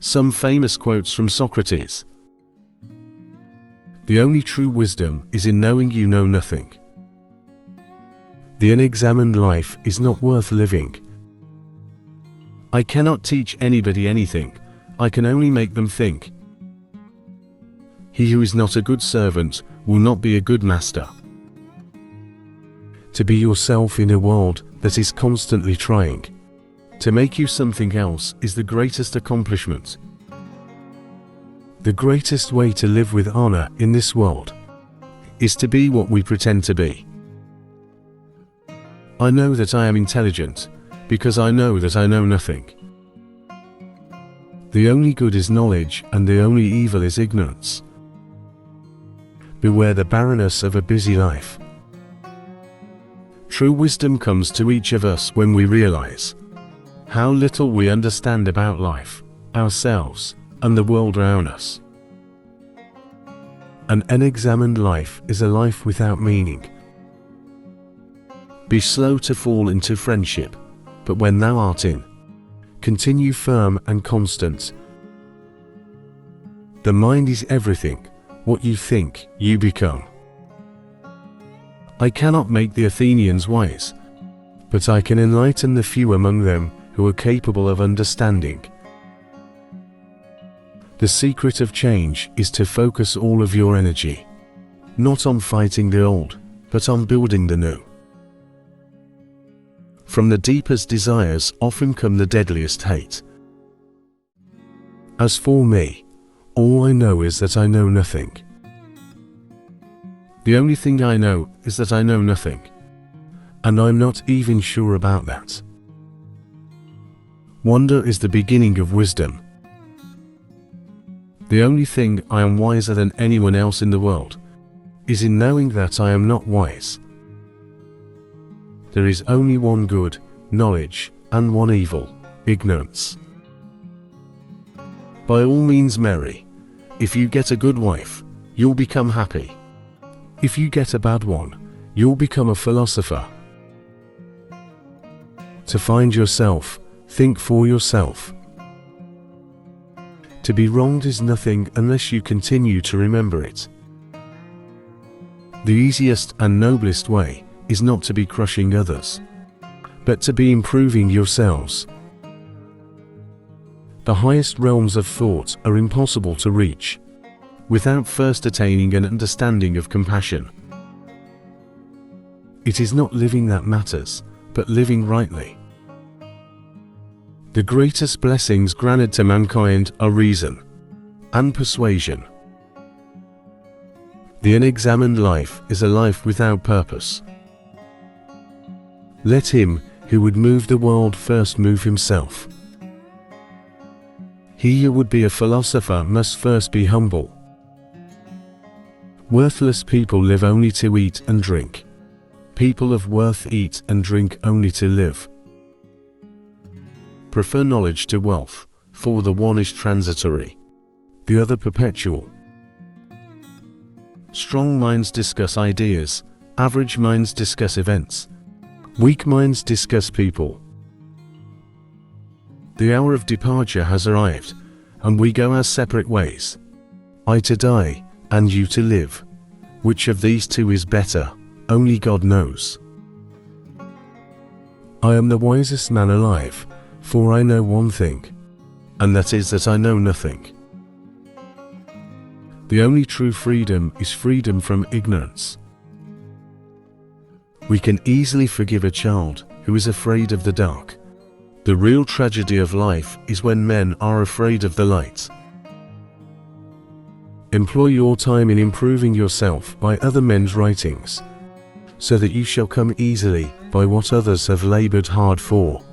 Some famous quotes from Socrates. The only true wisdom is in knowing you know nothing. The unexamined life is not worth living. I cannot teach anybody anything, I can only make them think. He who is not a good servant will not be a good master. To be yourself in a world that is constantly trying to make you something else is the greatest accomplishment. The greatest way to live with honor in this world is to be what we pretend to be. I know that I am intelligent because I know that I know nothing. The only good is knowledge and the only evil is ignorance. Beware the barrenness of a busy life. True wisdom comes to each of us when we realize how little we understand about life, ourselves, and the world around us. An unexamined life is a life without meaning. Be slow to fall into friendship, but when thou art in, continue firm and constant. The mind is everything. What you think, you become. I cannot make the Athenians wise, but I can enlighten the few among them who are capable of understanding. The secret of change is to focus all of your energy, not on fighting the old, but on building the new. From the deepest desires often come the deadliest hate. As for me, all I know is that I know nothing. The only thing I know is that I know nothing, and I'm not even sure about that. Wonder is the beginning of wisdom. The only thing I am wiser than anyone else in the world is in knowing that I am not wise. There is only one good, knowledge, and one evil, ignorance. By all means marry. If you get a good wife, you'll become happy. If you get a bad one, you'll become a philosopher. To find yourself, think for yourself. To be wronged is nothing unless you continue to remember it. The easiest and noblest way is not to be crushing others, but to be improving yourselves. The highest realms of thought are impossible to reach without first attaining an understanding of compassion. It is not living that matters, but living rightly. The greatest blessings granted to mankind are reason and persuasion. The unexamined life is a life without purpose. Let him who would move the world first move himself. He who would be a philosopher must first be humble. Worthless people live only to eat and drink. People of worth eat and drink only to live. Prefer knowledge to wealth, for the one is transitory, the other perpetual. Strong minds discuss ideas, average minds discuss events, weak minds discuss people. The hour of departure has arrived, and we go our separate ways. I to die, and you to live. Which of these two is better, only God knows. I am the wisest man alive, for I know one thing, and that is that I know nothing. The only true freedom is freedom from ignorance. We can easily forgive a child who is afraid of the dark. The real tragedy of life is when men are afraid of the light. Employ your time in improving yourself by other men's writings, so that you shall come easily by what others have labored hard for.